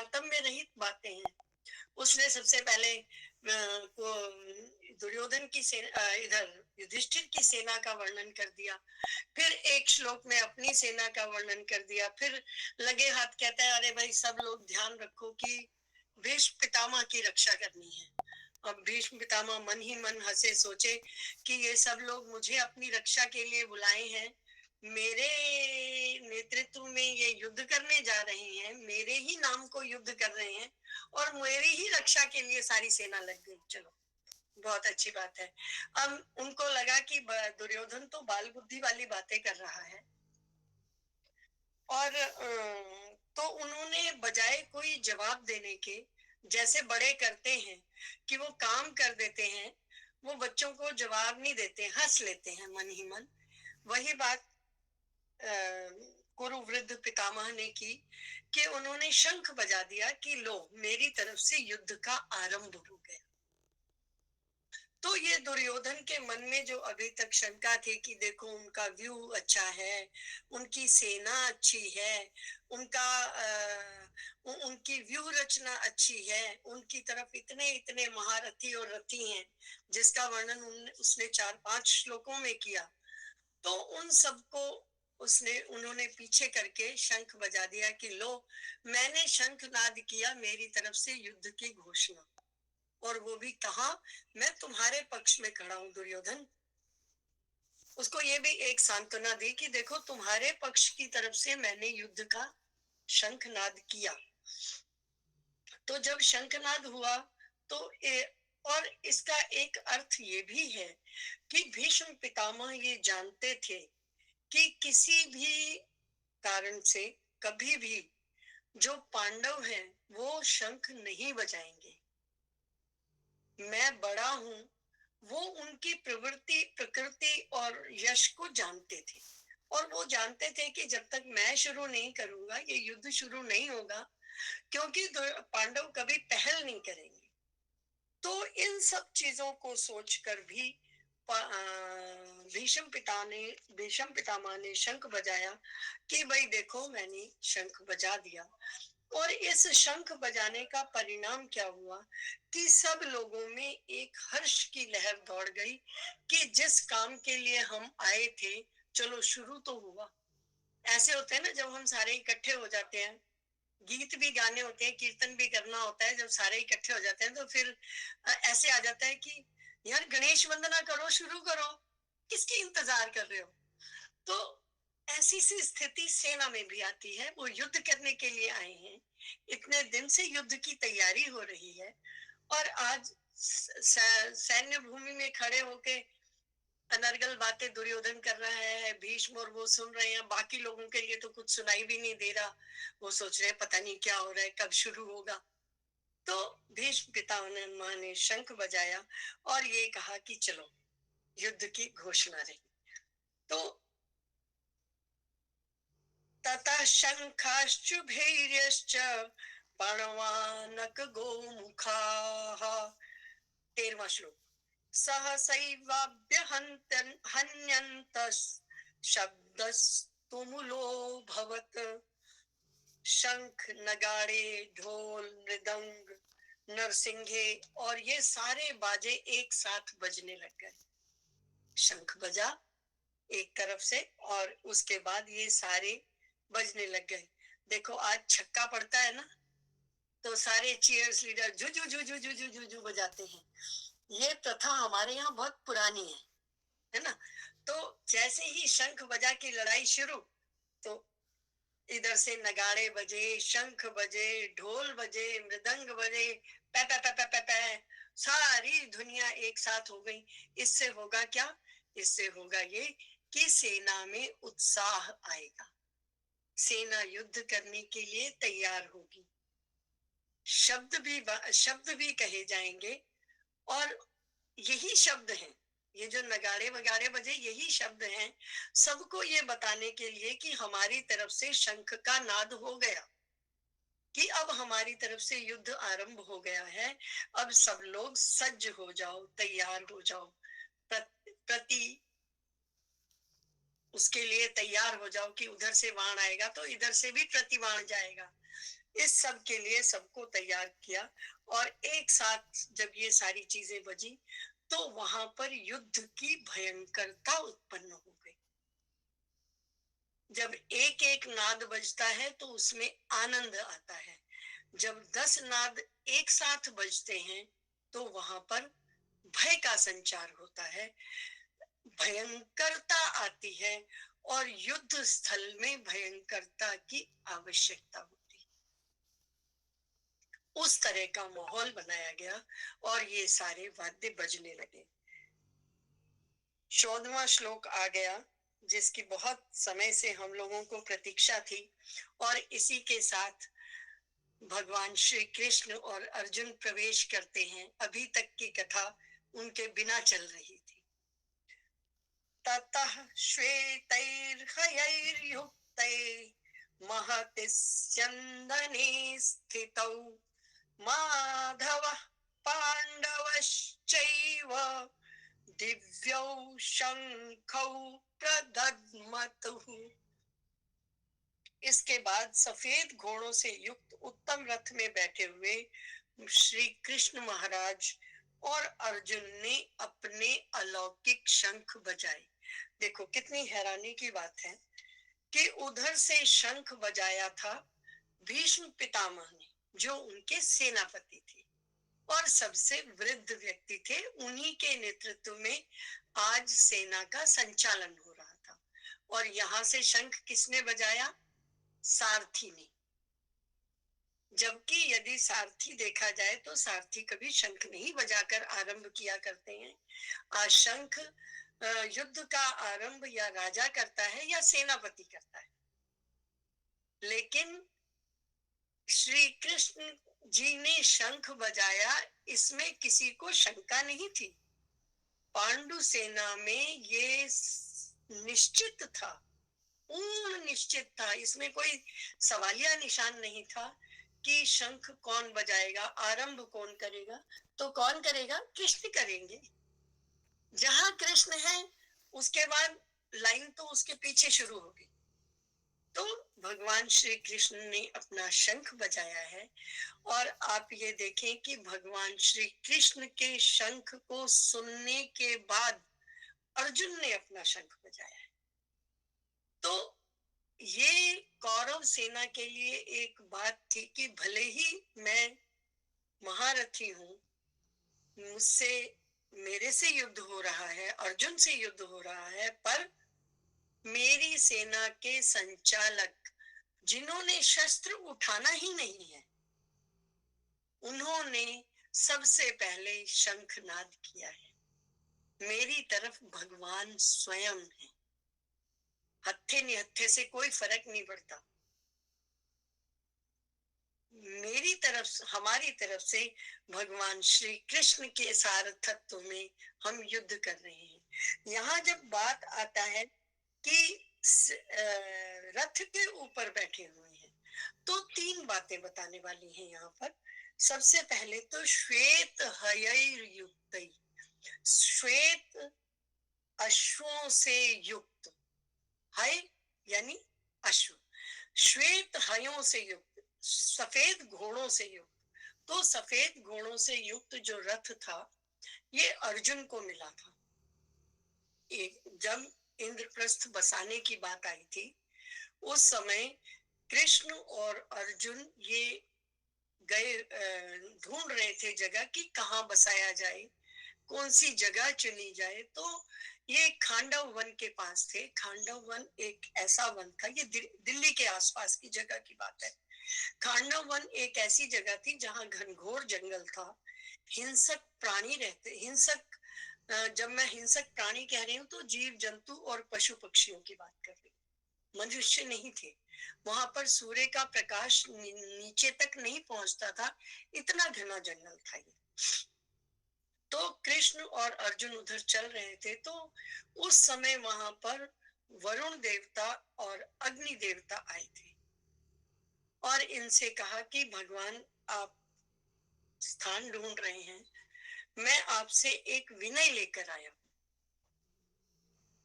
तारतम्य रहित बातें हैं। उसने सबसे पहले को दुर्योधन की सेना, इधर युधिष्ठिर की सेना का वर्णन कर दिया, फिर एक श्लोक में अपनी सेना का वर्णन कर दिया, फिर लगे हाथ कहता है अरे भाई सब लोग ध्यान रखो कि भीष्म पितामह की रक्षा करनी है। अब भीष्म पितामह मन ही मन हंसे, सोचे कि ये सब लोग मुझे अपनी रक्षा के लिए बुलाए हैं, मेरे नेतृत्व में ये युद्ध करने जा रहे हैं, मेरे ही नाम को युद्ध कर रहे हैं और मेरी ही रक्षा के लिए सारी सेना लग गई। चलो बहुत अच्छी बात है। अब उनको लगा कि दुर्योधन तो बाल बुद्धि वाली बातें कर रहा है, और तो उन्होंने बजाय कोई जवाब देने के, जैसे बड़े करते हैं कि वो काम कर देते हैं, वो बच्चों को जवाब नहीं देते, हंस लेते हैं मन ही मन। वही बात कुरु वृद्ध पितामह ने की कि उन्होंने शंख बजा दिया कि लो मेरी तरफ से युद्ध का आरंभ हो गया। तो ये दुर्योधन के मन में जो अभी तक शंका थी कि देखो उनका व्यू अच्छा है, उनकी सेना अच्छी है, उनकी व्यू रचना अच्छी है, उनकी तरफ इतने इतने महारथी और रथी हैं जिसका वर्णन उसने 4-5 श्लोकों में किया, तो उन सबको उन्होंने पीछे करके शंख बजा दिया कि लो मैंने शंख नाद किया मेरी तरफ से युद्ध की घोषणा, और वो भी कहा मैं तुम्हारे पक्ष में खड़ा हूं दुर्योधन। उसको ये भी एक सांत्वना दी कि देखो तुम्हारे पक्ष की तरफ से मैंने युद्ध का शंखनाद किया। तो जब शंखनाद हुआ तो और इसका एक अर्थ ये भी है कि भीष्म पितामह ये जानते थे कि किसी भी कारण से कभी भी जो पांडव हैं वो शंख नहीं बजाएंगे। मैं बड़ा हूं, वो उनकी प्रकृति और यश को जानते थे, और वो जानते थे कि जब तक मैं शुरू नहीं करूंगा ये युद्ध शुरू नहीं होगा, क्योंकि पांडव कभी पहल नहीं करेंगे। तो इन सब चीजों को सोचकर भी भीष्म पितामह ने शंख बजाया कि भाई देखो मैंने शंख बजा दिया। और इस शंख बजाने का परिणाम क्या हुआ कि सब लोगों में एक हर्ष की लहर दौड़ गई कि जिस काम के लिए हम आए थे चलो शुरू तो हुआ। ऐसे होते हैं ना जब हम सारे इकट्ठे हो जाते हैं, गीत भी गाने होते हैं, कीर्तन भी करना होता है, जब सारे इकट्ठे हो जाते हैं तो फिर ऐसे आ जाता है कि यार गणेश वंदना करो, शुरू करो, किसकी इंतजार कर रहे हो। तो ऐसी सी स्थिति सेना में भी आती है, वो युद्ध करने के लिए आए हैं, इतने दिन से युद्ध की तैयारी हो रही है, और आज सैन्य भूमि में खड़े होके अनर्गल बातें दुर्योधन कर रहा है भीष्म, और वो सुन रहे हैं, बाकी लोगों के लिए तो कुछ सुनाई भी नहीं दे रहा, वो सोच रहे हैं पता नहीं क्या हो रहा है, कब शुरू होगा। तो भीष्म पितामह ने शंख बजाया और ये कहा कि चलो युद्ध की घोषणा रही। तो ततः शंखाश्चुभैर्यश्च पणवानक गोमुखाः। 13वां श्लोक। सहसैवाभ्यहन्यन्त शब्दस्तुमुलोऽभवत्। शंख नगाड़े ढोल मृदंग नरसिंहे, और ये सारे बाजे एक साथ बजने लग गए। शंख बजा एक तरफ से और उसके बाद ये सारे बजने लग गए। देखो आज छक्का पड़ता है ना तो सारे चीयर्स लीडर जुजू जुजू जुजू जुजू बजाते हैं। ये प्रथा हमारे यहाँ बहुत पुरानी है ना। तो जैसे ही शंख बजा की लड़ाई शुरू, तो इधर से नगाड़े बजे, शंख बजे, ढोल बजे, मृदंग बजे, पे पे पे पे पे पे, सारी दुनिया एक साथ हो गई। इससे होगा क्या? इससे होगा ये कि सेना में उत्साह आएगा, सेना युद्ध करने के लिए तैयार होगी, शब्द भी कहे जाएंगे, और यही शब्द हैं, ये जो नगाड़े वगाड़े बजे यही शब्द हैं सबको ये बताने के लिए कि हमारी तरफ से शंख का नाद हो गया, कि अब हमारी तरफ से युद्ध आरंभ हो गया है। अब सब लोग सज्ज हो जाओ, तैयार हो जाओ, प्रति उसके लिए तैयार हो जाओ कि उधर से बाण आएगा तो इधर से भी प्रतिबाण जाएगा। इस सब के लिए सबको तैयार किया। और एक साथ जब ये सारी चीजें बजी तो वहां पर युद्ध की भयंकरता उत्पन्न हो गई। जब एक एक नाद बजता है तो उसमें आनंद आता है। जब 10 नाद एक साथ बजते हैं तो वहां पर भय का संचार होता है, भयंकरता आती है और युद्ध स्थल में भयंकरता की आवश्यकता होती है। उस तरह का माहौल बनाया गया और ये सारे वाद्य बजने लगे। 14वां श्लोक आ गया, जिसकी बहुत समय से हम लोगों को प्रतीक्षा थी, और इसी के साथ भगवान श्री कृष्ण और अर्जुन प्रवेश करते हैं। अभी तक की कथा उनके बिना चल रही थी। ततः श्वेतैर्हयैर्युक्तै महति स्यन्दने स्थितौ माधवः पाण्डवश्चैव दिव्यौ शंखौ प्रदद्मतुः। इसके बाद सफेद घोड़ों से युक्त उत्तम रथ में बैठे हुए श्री कृष्ण महाराज और अर्जुन ने अपने अलौकिक शंख बजाए। देखो कितनी हैरानी की बात है कि उधर से शंख बजाया था भीष्म पितामह ने, जो उनके सेनापति थे और सबसे वृद्ध व्यक्ति थे। उन्हीं के नेतृत्व में आज सेना का संचालन हो रहा था। और यहाँ से शंख किसने बजाया? सारथी ने। जबकि यदि सारथी देखा जाए तो सारथी कभी शंख नहीं बजाकर आरंभ किया करते हैं। शंख युद्ध का आरंभ या राजा करता है या सेनापति करता है। लेकिन श्री कृष्ण जी ने शंख बजाया, इसमें किसी को शंका नहीं थी। पांडु सेना में ये निश्चित था, पूर्ण निश्चित था। इसमें कोई सवालिया निशान नहीं था कि शंख कौन बजाएगा, आरंभ कौन करेगा। तो कौन करेगा? कृष्ण करेंगे। जहां कृष्ण है उसके बाद लाइन तो उसके पीछे शुरू होगी। तो भगवान श्री कृष्ण ने अपना शंख बजाया है। और आप ये देखें कि भगवान श्री कृष्ण के शंख को सुनने के बाद अर्जुन ने अपना शंख बजाया है। तो ये कौरव सेना के लिए एक बात थी कि भले ही मैं महारथी हूं, मुझसे मेरे से युद्ध हो रहा है, अर्जुन से युद्ध हो रहा है, पर मेरी सेना के संचालक जिन्होंने शस्त्र उठाना ही नहीं है, उन्होंने सबसे पहले शंखनाद किया है। मेरी तरफ भगवान स्वयं है। हत्थे निहत्थे से कोई फर्क नहीं पड़ता। मेरी तरफ, हमारी तरफ से भगवान श्री कृष्ण के सारथत्व में हम युद्ध कर रहे हैं। यहाँ जब बात आता है कि रथ के ऊपर बैठे हुए हैं तो 3 बातें बताने वाली हैं यहाँ पर। सबसे पहले तो श्वेत हयैर्युक्त, श्वेत अश्वों से युक्त, हय यानी अश्व, श्वेत हयों से युक्त, सफेद घोड़ों से युक्त। तो सफेद घोड़ों से युक्त जो रथ था ये अर्जुन को मिला था। जब इंद्रप्रस्थ बसाने की बात आई थी उस समय कृष्ण और अर्जुन ये गए, ढूंढ रहे थे जगह कि कहाँ बसाया जाए, कौन सी जगह चुनी जाए। तो ये खांडव वन के पास थे। खांडव वन एक ऐसा वन था, ये दिल्ली के आसपास की जगह की बात है। खांडव वन एक ऐसी जगह थी जहां घनघोर जंगल था, हिंसक प्राणी रहते, हिंसक, जब मैं हिंसक प्राणी कह रही हूँ तो जीव जंतु और पशु पक्षियों की बात कर रही हूँ, मनुष्य नहीं थे वहां पर। सूर्य का प्रकाश नीचे तक नहीं पहुंचता था, इतना घना जंगल था ये। तो कृष्ण और अर्जुन उधर चल रहे थे। तो उस समय वहां पर वरुण देवता और अग्नि देवता आए थे और इनसे कहा कि भगवान आप स्थान ढूंढ रहे हैं, मैं आपसे एक विनय लेकर आया हूं।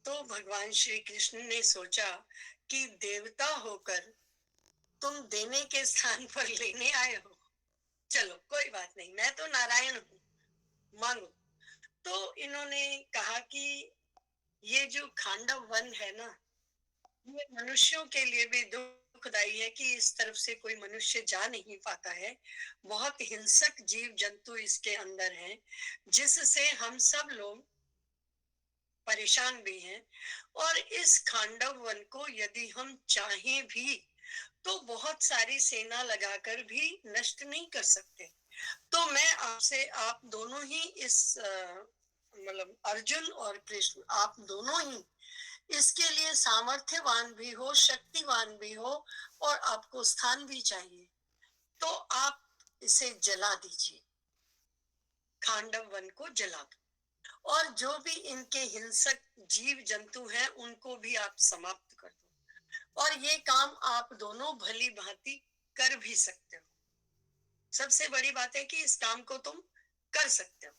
तो भगवान श्री कृष्ण ने सोचा कि देवता होकर तुम देने के स्थान पर लेने आए हो। चलो कोई बात नहीं, मैं तो नारायण हूँ, मांगो। तो इन्होंने कहा कि ये जो खांडव वन है ना, ये मनुष्यों के लिए भी दुखदाई है कि इस तरफ से कोई मनुष्य जा नहीं पाता है। बहुत हिंसक जीव जंतु इसके अंदर हैं, जिससे हम सब लोग परेशान भी हैं। और इस खांडव वन को यदि हम चाहें भी तो बहुत सारी सेना लगाकर भी नष्ट नहीं कर सकते। तो मैं आपसे, आप दोनों ही इस मतलब अर्जुन और कृष्ण, आप दोनों ही इसके लिए सामर्थ्यवान भी हो, शक्तिवान भी हो, और आपको स्थान भी चाहिए, तो आप इसे जला दीजिए, खांडव वन को जला दो, और जो भी इनके हिंसक जीव जंतु हैं उनको भी आप समाप्त कर दो। और ये काम आप दोनों भली भांति कर भी सकते हो। सबसे बड़ी बात है कि इस काम को तुम कर सकते हो।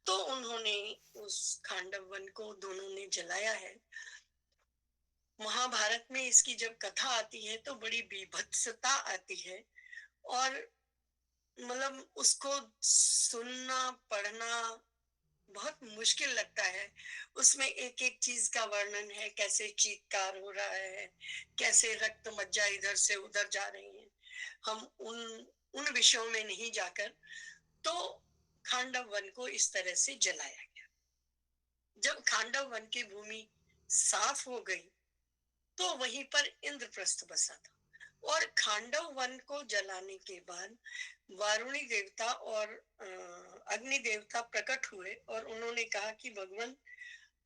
तो उन्होंने उस खांडव वन को दोनों ने जलाया है। महाभारत में इसकी जब कथा आती है तो बड़ी बीभत्सता आती है, और मतलब उसको सुनना पढ़ना बहुत मुश्किल लगता है। उसमें एक एक चीज का वर्णन है, कैसे चीत्कार हो रहा है, कैसे रक्त मज्जा इधर से उधर जा रही है। हम उन उन विषयों में नहीं जाकर, तो खांडव वन को इस तरह से जलाया गया। जब खांडव वन की भूमि साफ हो गई तो वहीं पर इंद्रप्रस्थ बसा था। और खांडव वन को जलाने के बाद वारुणी देवता और अग्नि देवता प्रकट हुए, और उन्होंने कहा कि भगवान,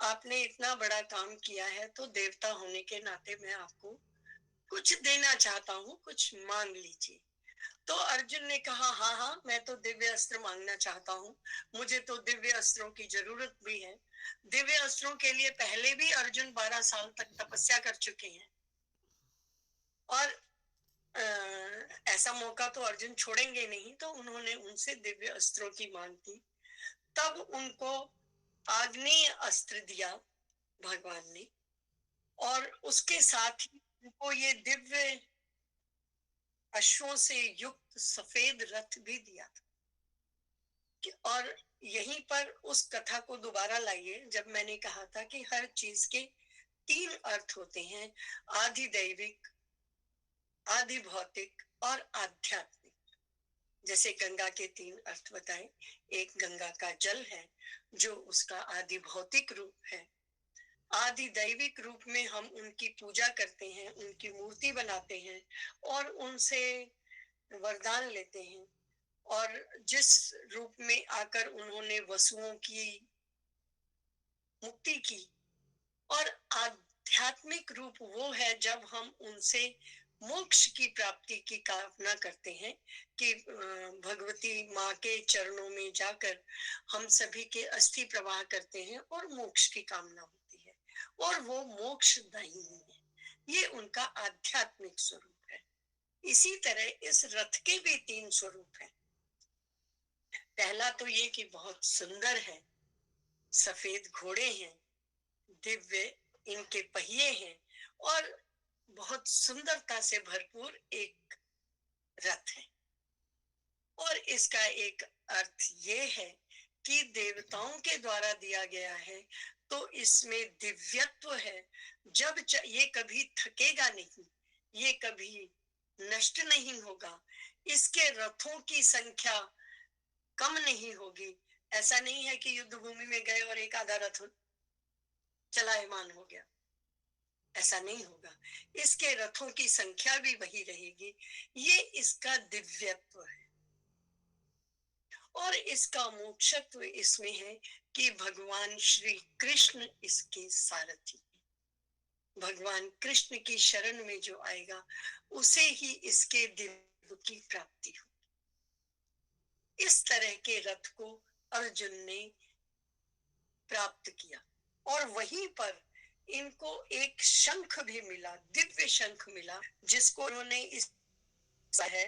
आपने इतना बड़ा काम किया है, तो देवता होने के नाते मैं आपको कुछ देना चाहता हूँ, कुछ मांग लीजिए। तो अर्जुन ने कहा, हाँ हाँ, मैं तो दिव्य अस्त्र मांगना चाहता हूँ, मुझे तो दिव्य अस्त्रों की जरूरत भी है। दिव्य अस्त्रों के लिए पहले भी अर्जुन 12 साल तक तपस्या कर चुके हैं, और ऐसा मौका तो अर्जुन छोड़ेंगे नहीं। तो उन्होंने उनसे दिव्य अस्त्रों की मांग की। तब उनको आग्नेय अस्त्र दिया भगवान ने, और उसके साथ ही उनको ये दिव्य अश्वों से युक्त सफेद रथ भी दिया था। और यहीं पर उस कथा को दोबारा लाइए, जब मैंने कहा था कि हर चीज के 3 अर्थ होते हैं, आधि दैविक, आधि भौतिक और आध्यात्मिक। जैसे गंगा के 3 अर्थ बताए। एक गंगा का जल है जो उसका आदि भौतिक रूप है। आदि दैविक रूप में हम उनकी पूजा करते हैं, उनकी मूर्ति बनाते हैं और उनसे वरदान लेते हैं। और जिस रूप में आकर उन्होंने वसुओं की मुक्ति की। और आध्यात्मिक रूप वो है जब हम उनसे मोक्ष की प्राप्ति की कामना करते हैं, कि भगवती माँ के चरणों में जाकर हम सभी के अस्थि प्रवाह करते हैं और मोक्ष की कामना होती है, और वो मोक्ष दायिनी है। ये उनका आध्यात्मिक स्वरूप है। इसी तरह इस रथ के भी 3 स्वरूप हैं। पहला तो ये कि बहुत सुंदर है, सफेद घोड़े हैं, दिव्य इनके पहिए हैं, और बहुत सुंदरता से भरपूर एक रथ है। और इसका एक अर्थ ये है कि देवताओं के द्वारा दिया गया है, तो इसमें दिव्यत्व है। ये कभी थकेगा नहीं, ये कभी नष्ट नहीं होगा, इसके रथों की संख्या कम नहीं होगी। ऐसा नहीं है कि युद्ध भूमि में गए और एक आधा रथ चलायमान हो गया, ऐसा नहीं होगा। इसके रथों की संख्या भी वही रहेगी। ये इसका दिव्यत्व है। और इसका मोक्षत्व इसमें है कि भगवान श्री कृष्ण इसके सारथी। भगवान कृष्ण की शरण में जो आएगा उसे ही इसके दिव्य की प्राप्ति हो। इस तरह के रथ को अर्जुन ने प्राप्त किया। और वहीं पर इनको एक शंख भी मिला, दिव्य शंख मिला, जिसको उन्होंने इस है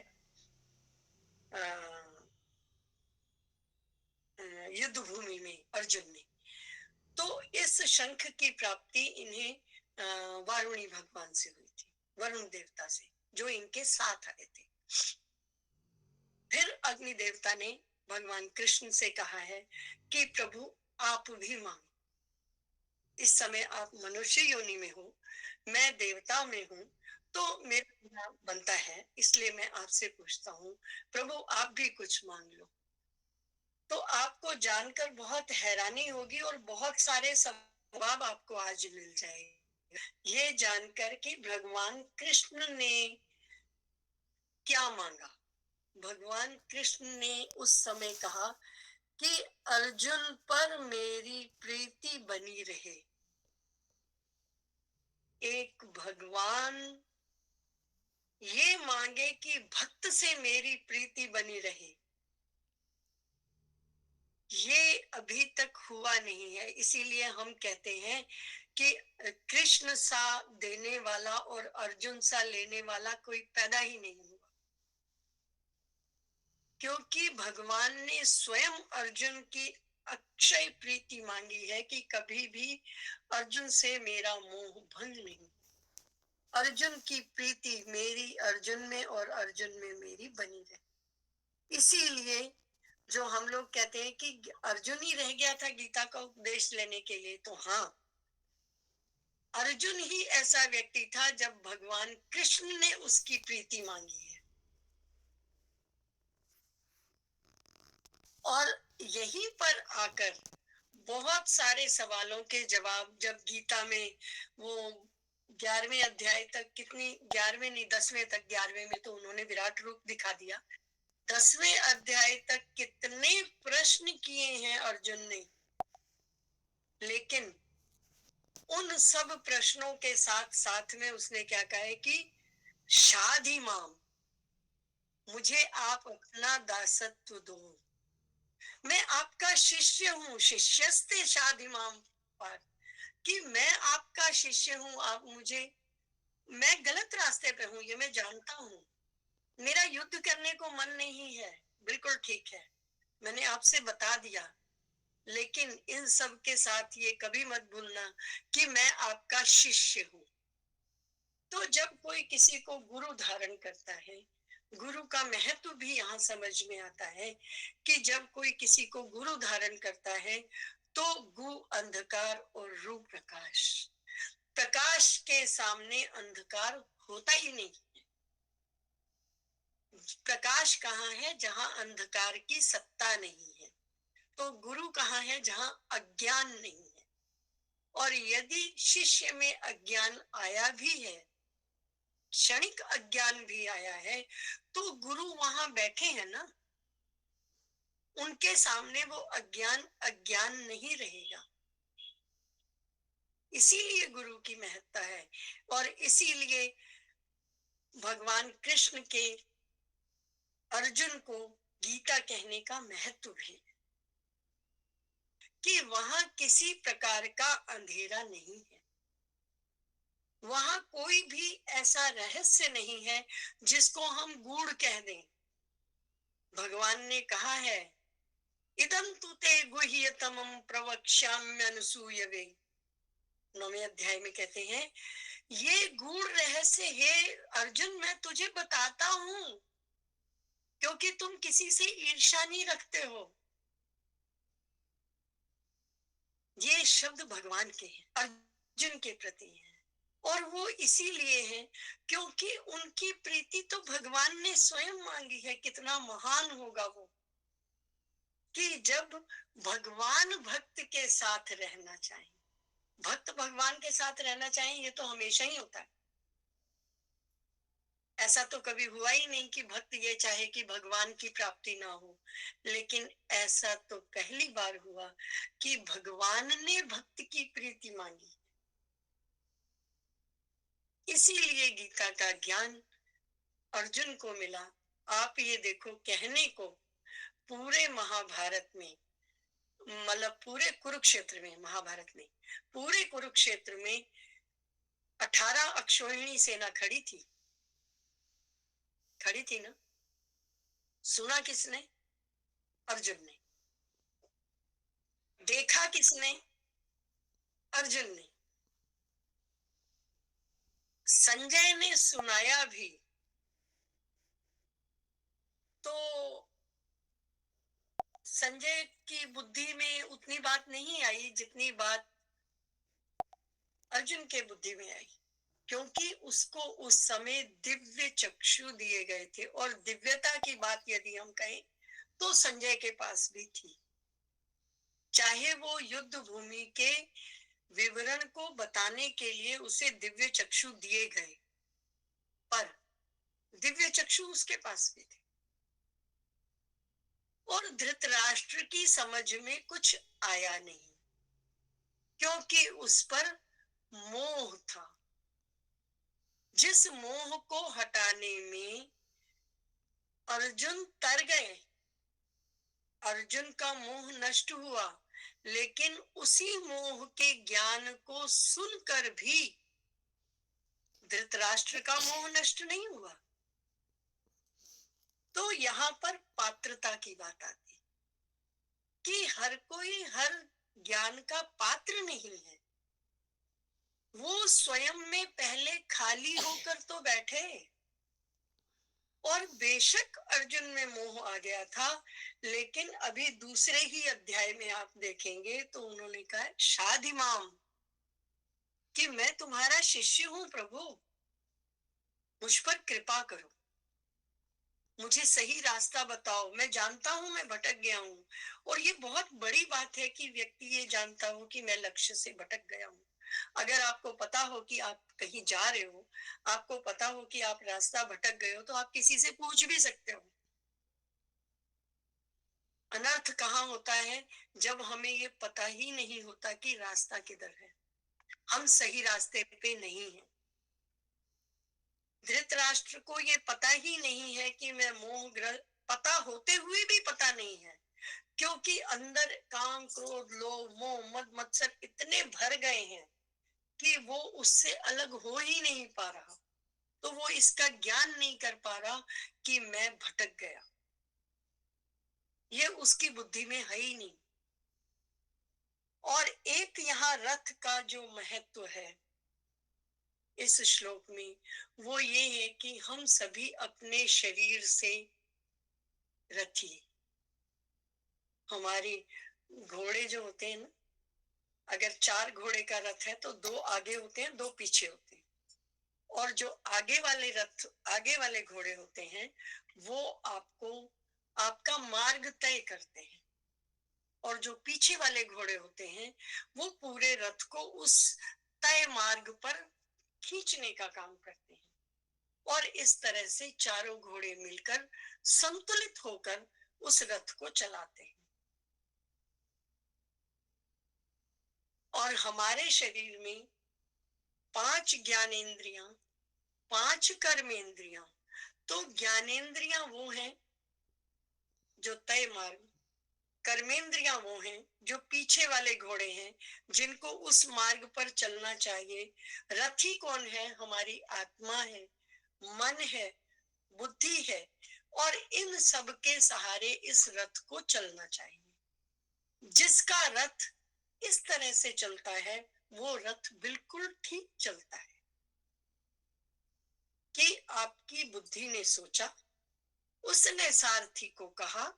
युद्ध भूमि में अर्जुन ने। तो इस शंख की प्राप्ति इन्हें वारुणी भगवान से हुई थी, वरुण देवता से। जो इनके साथ आए थे। फिर अग्नि देवता ने भगवान कृष्ण से कहा है कि प्रभु आप भी मांगो, इस समय आप मनुष्य योनि में हो, मैं देवता में हूँ, तो मेरा बनता है, इसलिए मैं आपसे पूछता हूँ प्रभु आप भी कुछ मांग लो। तो आपको जानकर बहुत हैरानी होगी और बहुत सारे जवाब आपको आज मिल जाएंगे, ये जानकर कि भगवान कृष्ण ने क्या मांगा। भगवान कृष्ण ने उस समय कहा कि अर्जुन पर मेरी प्रीति बनी रहे। एक भगवान ये मांगे कि भक्त से मेरी प्रीति बनी रहे, ये अभी तक हुआ नहीं है। इसीलिए हम कहते हैं कि कृष्ण सा देने वाला और अर्जुन सा लेने वाला कोई पैदा ही नहीं हुआ, क्योंकि भगवान ने स्वयं अर्जुन की अक्षय प्रीति मांगी है कि कभी भी अर्जुन से मेरा मोह भंग नहीं, अर्जुन की प्रीति मेरी अर्जुन में और अर्जुन में मेरी बनी रहे। इसीलिए जो हम लोग कहते हैं कि अर्जुन ही रह गया था गीता का उपदेश लेने के लिए, तो हाँ, अर्जुन ही ऐसा व्यक्ति था जब भगवान कृष्ण ने उसकी प्रीति मांगी है। और यहीं पर आकर बहुत सारे सवालों के जवाब, जब गीता में वो 11वें अध्याय तक, कितनी 11वें नहीं 10वें तक, 11वें में तो उन्होंने विराट रूप दिखा दिया, 10वें अध्याय तक कितने प्रश्न किए हैं अर्जुन ने, लेकिन उन सब प्रश्नों के साथ साथ में उसने क्या कहा है कि शाधि माम, मुझे आप अपना दासत्व दो, मैं आपका शिष्य हूँ, शिष्यस्ते शाधि माम पर, कि मैं आपका शिष्य हूँ, आप मुझे, मैं गलत रास्ते पे हूँ ये मैं जानता हूँ, मेरा युद्ध करने को मन नहीं है, बिल्कुल ठीक है, मैंने आपसे बता दिया, लेकिन इन सब के साथ ये कभी मत भूलना कि मैं आपका शिष्य हूँ। तो जब कोई किसी को गुरु धारण करता है, गुरु का महत्व भी यहाँ समझ में आता है कि जब कोई किसी को गुरु धारण करता है तो गु अंधकार और रू प्रकाश, प्रकाश के सामने अंधकार होता ही नहीं। प्रकाश कहाँ है? जहाँ अंधकार की सत्ता नहीं है। तो गुरु कहाँ है? जहाँ अज्ञान नहीं है। और यदि शिष्य में अज्ञान आया भी है, क्षणिक अज्ञान भी आया है, तो गुरु वहां बैठे हैं ना, उनके सामने वो अज्ञान अज्ञान नहीं रहेगा। इसीलिए गुरु की महत्ता है, और इसीलिए भगवान कृष्ण के अर्जुन को गीता कहने का महत्व भी है कि वहां किसी प्रकार का अंधेरा नहीं है, वहां कोई भी ऐसा रहस्य नहीं है जिसको हम गूढ़ कह दें। भगवान ने कहा है इदं तु ते गुह्यतमं प्रवक्ष्याम्यनुसूयवे, 9वें अध्याय में कहते हैं ये गूढ़ रहस्य हे अर्जुन मैं तुझे बताता हूं, क्योंकि तुम किसी से ईर्ष्या नहीं रखते हो। ये शब्द भगवान के हैं, अर्जुन के प्रति हैं, और वो इसीलिए है क्योंकि उनकी प्रीति तो भगवान ने स्वयं मांगी है। कितना महान होगा वो कि जब भगवान भक्त के साथ रहना चाहे, भक्त भगवान के साथ रहना चाहे, ये तो हमेशा ही होता है। ऐसा तो कभी हुआ ही नहीं कि भक्त ये चाहे कि भगवान की प्राप्ति ना हो, लेकिन ऐसा तो पहली बार हुआ कि भगवान ने भक्त की प्रीति मांगी। इसीलिए गीता का ज्ञान अर्जुन को मिला। आप ये देखो, कहने को पूरे महाभारत में, मतलब पूरे कुरुक्षेत्र में, महाभारत में पूरे कुरुक्षेत्र में 18 अक्षौहिणी सेना खड़ी थी, खड़ी थी ना। सुना किसने? अर्जुन ने। देखा किसने? अर्जुन ने। संजय ने सुनाया भी, तो संजय की बुद्धि में उतनी बात नहीं आई जितनी बात अर्जुन के बुद्धि में आई, क्योंकि उसको उस समय दिव्य चक्षु दिए गए थे। और दिव्यता की बात यदि हम कहें तो संजय के पास भी थी। चाहे वो युद्ध भूमि के विवरण को बताने के लिए उसे दिव्य चक्षु दिए गए, पर दिव्य चक्षु उसके पास भी थे। और धृतराष्ट्र की समझ में कुछ आया नहीं, क्योंकि उस पर मोह था। जिस मोह को हटाने में अर्जुन तर गए, अर्जुन का मोह नष्ट हुआ, लेकिन उसी मोह के ज्ञान को सुनकर भी धृतराष्ट्र का मोह नष्ट नहीं हुआ। तो यहाँ पर पात्रता की बात आती कि हर कोई हर ज्ञान का पात्र नहीं है। वो स्वयं में पहले खाली होकर तो बैठे, और बेशक अर्जुन में मोह आ गया था, लेकिन अभी दूसरे ही अध्याय में आप देखेंगे तो उन्होंने कहा शाधिमाम, कि मैं तुम्हारा शिष्य हूं प्रभु, मुझ पर कृपा करो, मुझे सही रास्ता बताओ, मैं जानता हूं मैं भटक गया हूं। और ये बहुत बड़ी बात है कि व्यक्ति ये जानता हो कि मैं लक्ष्य से भटक गया हूं। अगर आपको पता हो कि आप कहीं जा रहे हो, आपको पता हो कि आप रास्ता भटक गए हो, तो आप किसी से पूछ भी सकते हो। अनर्थ कहाँ होता है? जब हमें ये पता ही नहीं होता कि रास्ता किधर है, हम सही रास्ते पे नहीं हैं। धृतराष्ट्र को ये पता ही नहीं है कि मैं मोहग्रस्त, पता होते हुए भी पता नहीं है, क्योंकि अंदर काम क्रोध लोभ मोह मद मत्सर इतने भर गए हैं कि वो उससे अलग हो ही नहीं पा रहा। तो वो इसका ज्ञान नहीं कर पा रहा कि मैं भटक गया, ये उसकी बुद्धि में है ही नहीं। और एक यहाँ रथ का जो महत्व है इस श्लोक में, वो ये है कि हम सभी अपने शरीर से रथी। हमारे घोड़े जो होते हैं ना, अगर 4 घोड़े का रथ है तो 2 आगे होते हैं, 2 पीछे होते हैं। और जो आगे वाले रथ, आगे वाले घोड़े होते हैं, वो आपको आपका मार्ग तय करते हैं, और जो पीछे वाले घोड़े होते हैं वो पूरे रथ को उस तय मार्ग पर खींचने का काम करते हैं। और इस तरह से चारों घोड़े मिलकर संतुलित होकर उस रथ को चलाते हैं। और हमारे शरीर में 5 ज्ञानेंद्रियां, 5 कर्मेंद्रियां। तो ज्ञानेंद्रियां वो हैं जो तय मार्ग, कर्मेंद्रियां वो हैं जो पीछे वाले घोड़े हैं जिनको उस मार्ग पर चलना चाहिए। रथी कौन है? हमारी आत्मा है, मन है, बुद्धि है, और इन सब के सहारे इस रथ को चलना चाहिए। जिसका रथ इस तरह से चलता है वो रथ बिल्कुल ठीक चलता है। कि आपकी बुद्धि ने सोचा, उसने सारथी को कहा,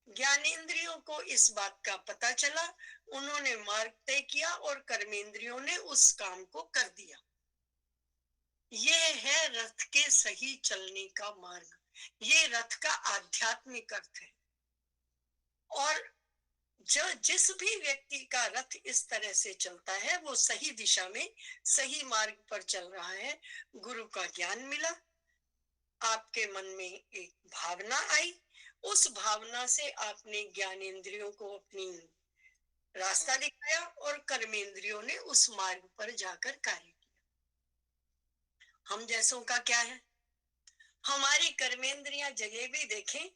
ज्ञानेंद्रियों को इस बात का पता चला, उन्होंने मार्ग तय किया और कर्मेंद्रियों ने उस काम को कर दिया। ये है रथ के सही चलने का मार्ग, ये रथ का आध्यात्मिक अर्थ है। और जो जिस भी व्यक्ति का रथ इस तरह से चलता है वो सही दिशा में, सही मार्ग पर चल रहा है। गुरु का ज्ञान मिला, आपके मन में एक भावना आई, उस भावना से आपने ज्ञानेंद्रियों को अपनी रास्ता दिखाया और कर्मेंद्रियों ने उस मार्ग पर जाकर कार्य किया। हम जैसों का क्या है? हमारी कर्मेंद्रियां जलेबी देखें,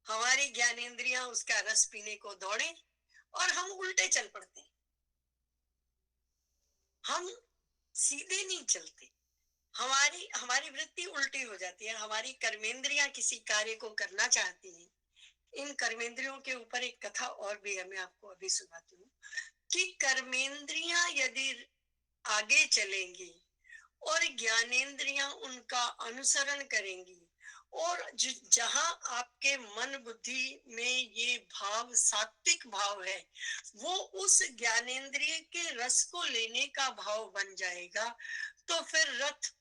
हमारी ज्ञानेंद्रियां उसका रस पीने को दौड़े, और हम उल्टे चल पड़ते हैं। हम सीधे नहीं चलते, हमारी हमारी वृत्ति उल्टी हो जाती है। हमारी कर्मेंद्रियां किसी कार्य को करना चाहती हैं। इन कर्मेंद्रियों के ऊपर एक कथा और भी है, मैं आपको अभी सुनाती हूँ। कि कर्मेंद्रियां यदि आगे चलेंगी और ज्ञानेंद्रियां उनका अनुसरण करेंगी और जहां आपके मन बुद्धि में ये भाव सात्विक भाव है, वो उस ज्ञानेंद्रिय के रस को लेने का भाव बन जाएगा, तो फिर रथ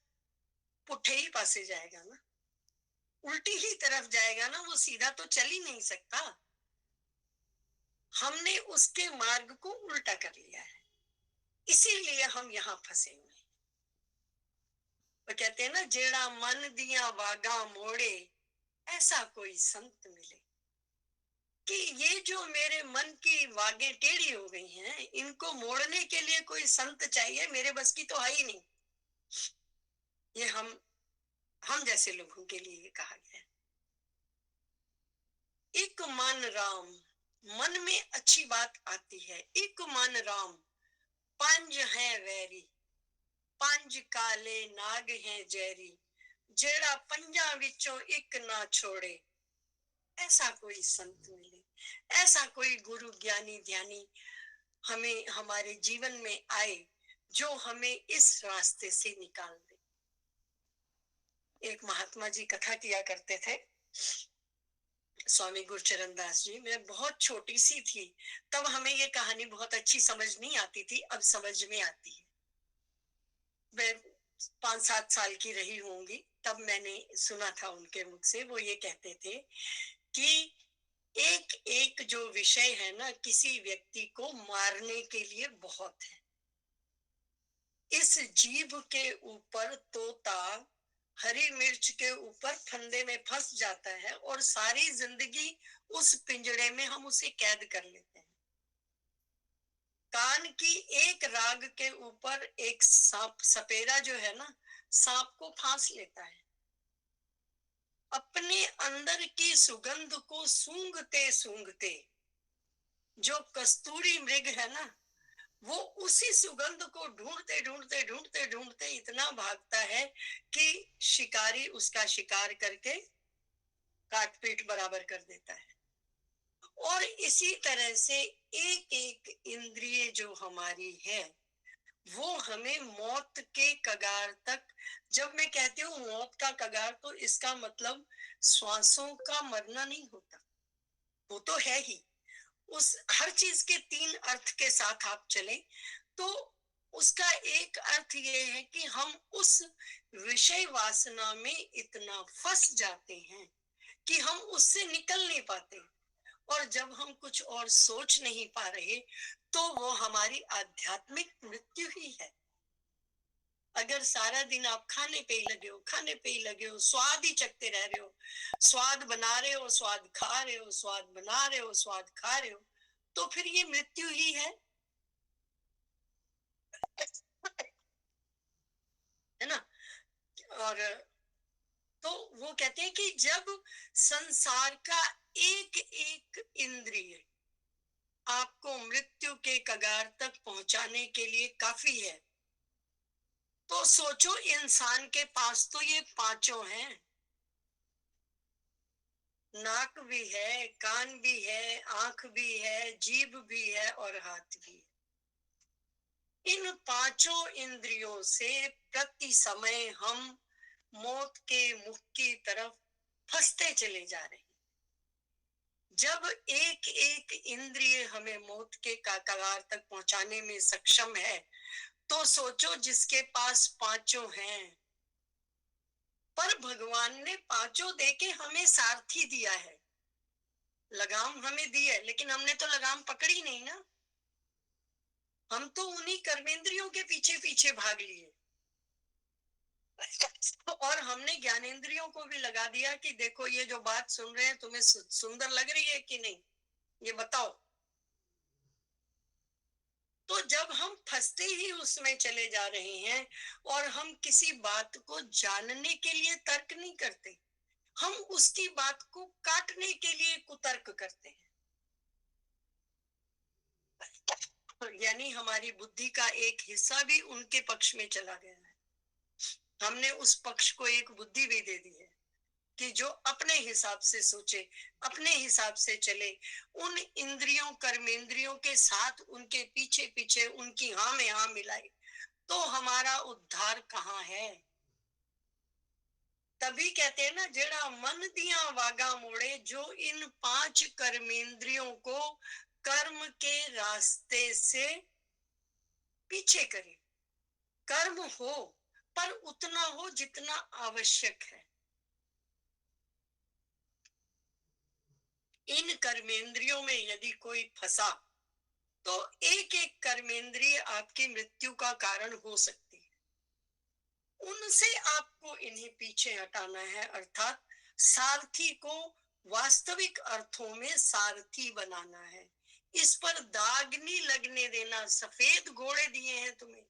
पुठे ही पासे जाएगा ना, उल्टी ही तरफ जाएगा ना, वो सीधा तो चल ही नहीं सकता। हमने उसके मार्ग को उल्टा कर लिया है, इसीलिए हम यहाँ फंसे हुए हैं। वो कहते हैं ना, जेड़ा मन दिया वागा मोड़े, ऐसा कोई संत मिले। कि ये जो मेरे मन की वागें टेढ़ी हो गई हैं, इनको मोड़ने के लिए कोई संत चाहिए, मेरे बस की तो है ही नहीं। ये हम जैसे लोगों के लिए कहा गया है। एक मन राम, मन में अच्छी बात आती है। एक मन राम, पंज है वैरी, पंज काले नाग हैं जैरी, जेड़ा पंजा विचों एक ना छोड़े, ऐसा कोई संत मिले, ऐसा कोई गुरु ज्ञानी ध्यानी हमें हमारे जीवन में आए, जो हमें इस रास्ते से निकाल दे। एक महात्मा जी कथा किया करते थे, स्वामी गुरुचरण दास जी। मैं बहुत छोटी सी थी तब, हमें ये कहानी बहुत अच्छी समझ नहीं आती थी, अब समझ में आती है। मैं 5-7 साल की रही होंगी तब मैंने सुना था उनके मुख से। वो ये कहते थे कि एक एक जो विषय है ना, किसी व्यक्ति को मारने के लिए बहुत है। इस जीभ के ऊपर तोता हरी मिर्च के ऊपर फंदे में फंस जाता है, और सारी जिंदगी उस पिंजड़े में हम उसे कैद कर लेते हैं। कान की एक राग के ऊपर एक सांप, सपेरा जो है ना, सांप को फांस लेता है। अपने अंदर की सुगंध को सूंघते सूंघते जो कस्तूरी मृग है ना, वो उसी सुगंध को ढूंढते ढूंढते ढूंढते ढूंढते इतना भागता है कि शिकारी उसका शिकार करके काट पीट बराबर कर देता है। और इसी तरह से एक एक इंद्रिय जो हमारी है, वो हमें मौत के कगार तक, जब मैं कहती हूँ मौत का कगार, तो इसका मतलब श्वासों का मरना नहीं होता, वो तो है ही। उस हर चीज के 3 अर्थ के साथ आप चले तो उसका एक अर्थ ये है कि हम उस विषय वासना में इतना फंस जाते हैं कि हम उससे निकल नहीं पाते। और जब हम कुछ और सोच नहीं पा रहे, तो वो हमारी आध्यात्मिक मृत्यु ही है। अगर सारा दिन आप खाने पे ही लगे हो, खाने पे ही लगे हो, स्वाद ही चखते रह रहे हो, स्वाद बना रहे हो, स्वाद खा रहे हो, स्वाद बना रहे हो, स्वाद खा रहे हो, तो फिर ये मृत्यु ही है है ना। और तो वो कहते हैं कि जब संसार का एक एक इंद्रिय आपको मृत्यु के कगार तक पहुंचाने के लिए काफी है, तो सोचो इंसान के पास तो ये पांचों हैं। नाक भी है, कान भी है, आंख भी है, जीभ भी है और हाथ भी है। इन पांचों इंद्रियों से प्रति समय हम मौत के मुख की तरफ फंसते चले जा रहे हैं। जब एक एक इंद्रिय हमें मौत के कगार तक पहुंचाने में सक्षम है, तो सोचो जिसके पास पांचों हैं। पर भगवान ने पांचों देके हमें सारथी दिया है, लगाम हमें दी है, लेकिन हमने तो लगाम पकड़ी नहीं ना। हम तो उन्हीं कर्मेंद्रियों के पीछे पीछे भाग लिए, और हमने ज्ञानेंद्रियों को भी लगा दिया कि देखो ये जो बात सुन रहे हैं तुम्हें सुंदर लग रही है कि नहीं, ये बताओ। तो जब हम फंसते ही उसमें चले जा रहे हैं, और हम किसी बात को जानने के लिए तर्क नहीं करते, हम उसकी बात को काटने के लिए कुतर्क करते हैं। यानी हमारी बुद्धि का एक हिस्सा भी उनके पक्ष में चला गया है। हमने उस पक्ष को एक बुद्धि भी दे दी है कि जो अपने हिसाब से सोचे, अपने हिसाब से चले, उन इंद्रियों कर्मेंद्रियों के साथ उनके पीछे पीछे उनकी हाँ में हाँ मिलाए, तो हमारा उद्धार कहाँ है। तभी कहते हैं ना, जेड़ा मन दिया वागा मोड़े, जो इन 5 कर्मेंद्रियों को कर्म के रास्ते से पीछे करे। कर्म हो, पर उतना हो जितना आवश्यक है। इन कर्मेंद्रियों में यदि कोई फंसा, तो एक एक कर्मेंद्रिय आपकी मृत्यु का कारण हो सकती है। उनसे आपको इन्हें पीछे हटाना है, अर्थात सारथी को वास्तविक अर्थों में सारथी बनाना है। इस पर दाग नहीं लगने देना। सफेद घोड़े दिए हैं तुम्हें,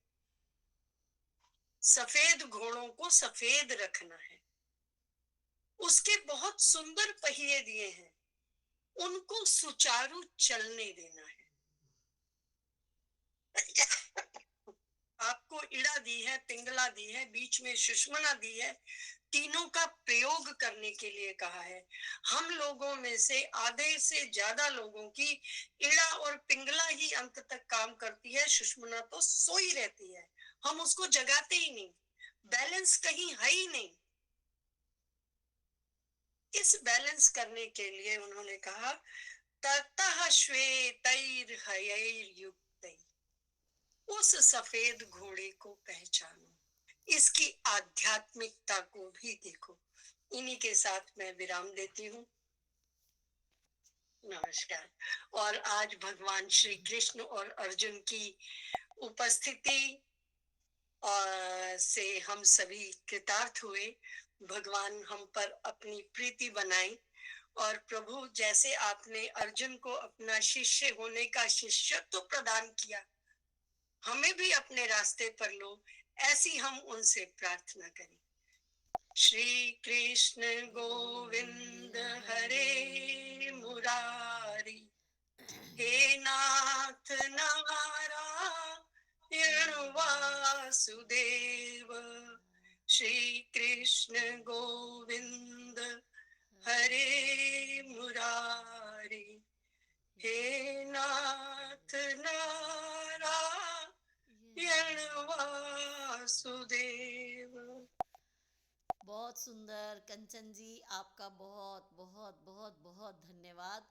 सफेद घोड़ों को सफेद रखना है। उसके बहुत सुंदर पहिए दिए हैं, उनको सुचारू चलने देना है। आपको इड़ा दी है, पिंगला दी है, बीच में सुषमना दी है, तीनों का प्रयोग करने के लिए कहा है। हम लोगों में से आधे से ज्यादा लोगों की इड़ा और पिंगला ही अंत तक काम करती है, सुषमना तो सोई रहती है। हम उसको जगाते ही नहीं, बैलेंस कहीं है ही नहीं। इस बैलेंस करने के लिए उन्होंने कहा, ततः श्वेतैर्हयैर्युक्तैः, उस सफेद घोड़े को पहचानो, इसकी आध्यात्मिकता को भी देखो। इन्हीं के साथ मैं विराम देती हूँ। नमस्कार। और आज भगवान श्री कृष्ण और अर्जुन की उपस्थिति से हम सभी कृतार्थ हुए। भगवान हम पर अपनी प्रीति बनाई, और प्रभु जैसे आपने अर्जुन को अपना शिष्य होने का शिष्यत्व प्रदान किया, हमें भी अपने रास्ते पर लो, ऐसी हम उनसे प्रार्थना करें। श्री कृष्ण गोविंद हरे मुरारी, हे नाथ नारायण वासुदेव। श्री कृष्ण गोविंद हरे मुरारी, हे नाथ नारायण वासुदेव। बहुत सुंदर कंचन जी, आपका बहुत बहुत बहुत बहुत धन्यवाद।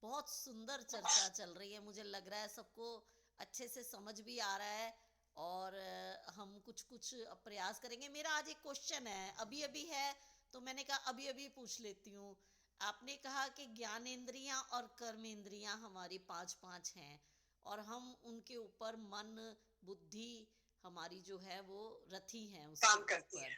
बहुत सुंदर चर्चा चल रही है, मुझे लग रहा है सबको अच्छे से समझ भी आ रहा है। और हम कुछ कुछ प्रयास करेंगे। मेरा आज एक क्वेश्चन है, अभी अभी है, तो मैंने कहा अभी अभी पूछ लेती हूँ। आपने कहा कि ज्ञानेंद्रियां और कर्मेंद्रियां हमारी पांच पांच हैं, और हम उनके ऊपर मन बुद्धि हमारी जो है वो रथी हैं उसके काम करती ऊपर। है।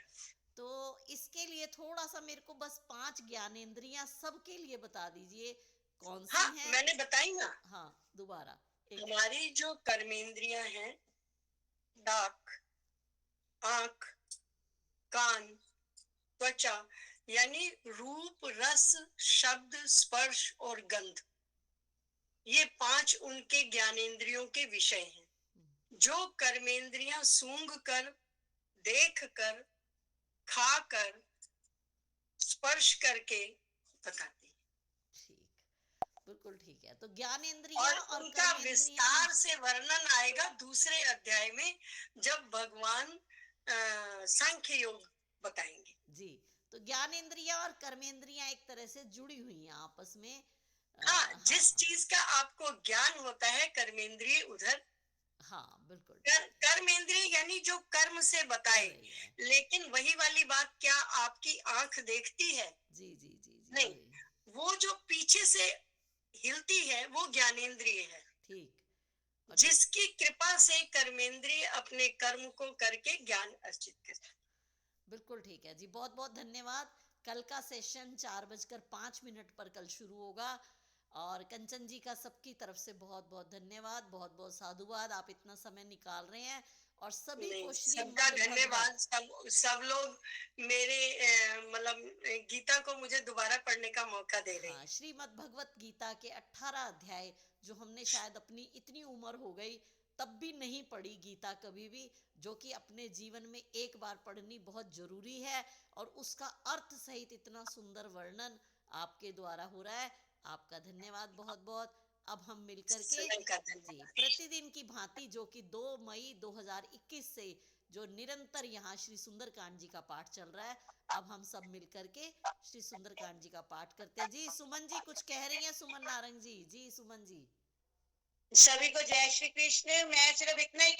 तो इसके लिए थोड़ा सा मेरे को बस पांच ज्ञानेंद्रियां सबके लिए बता दीजिए, कौन सी हाँ, हैं। मैंने बताई ना। हाँ, दोबारा एक। हमारी जो कर्मेंद्रियां हैं, नाक, आंख, कान, त्वचा, यानी रूप, रस, शब्द, स्पर्श और गंध, ये 5 उनके ज्ञानेंद्रियों के विषय हैं। जो कर्मेंद्रियां सूंघ कर, देख कर, खा कर, स्पर्श करके बताती हैं। ठीक, बिल्कुल ठीक है। तो और ज्ञानेंद्रियां और उनका कर्मेंद्रियां। विस्तार से वर्णन आएगा दूसरे अध्याय में, जब भगवान सांख्य योग बताएंगे। जी, तो ज्ञानेंद्रियां और कर्मेंद्रियां एक तरह से जुड़ी हुई हैं आपस में। हाँ, जिस हाँ। चीज का आपको ज्ञान होता है, कर्मेंद्रिय उधर। हाँ, बिल्कुल ठीक। कर्मेंद्रिय यानी जो कर्म से कर बताए। रही है। लेकिन वही वाली बात, क्या आपकी आंख देखती है? जी जी जी जी, नहीं, वही। वो जो पीछे से हिलती है वो ज्ञानेंद्रिय है, ठीक। और जो। जिसकी कृपा से कर्मेंद्रिय अपने कर्म को करके ज्ञान अर्जित करते हैं। बिल्कुल ठीक है जी, बहुत बहुत धन्यवाद। कल का सेशन 4:05 पर कल शुरू होगा। और कंचन जी का सबकी तरफ से बहुत बहुत धन्यवाद, बहुत बहुत साधुवाद, आप इतना समय निकाल रहे हैं। और सभी नहीं, को सबका श्रीमद् धन्यवाद। भगवत। सब लोग मेरे मतलब गीता को मुझे दोबारा पढ़ने का मौका दे रहे हाँ, हैं। श्रीमद् भगवत गीता के 18 अध्याय, जो हमने शायद अपनी इतनी उम्र हो गई तब भी नहीं पढ़ी गीता कभी भी, जो कि अपने जीवन में एक बार पढ़नी बहुत जरूरी है। और उसका अर्थ सहित इतना सुंदर वर्णन आपके द्वारा हो रहा है। आपका धन्यवाद बहुत बहुत। अब हम मिलकर के समय का जी धन्यवाद। प्रतिदिन की भांति, जो कि 2 मई 2021 से जो निरंतर यहाँ श्री सुंदरकांड जी का पाठ चल रहा है। अब हम सब मिल करके श्री सुंदरकांड जी का पाठ करते हैं। जी सुमन जी कुछ कह रही हैं, सुमन नारंग जी। जी सुमन जी। सभी को जय श्री कृष्ण। मैं सिर्फ इतना ही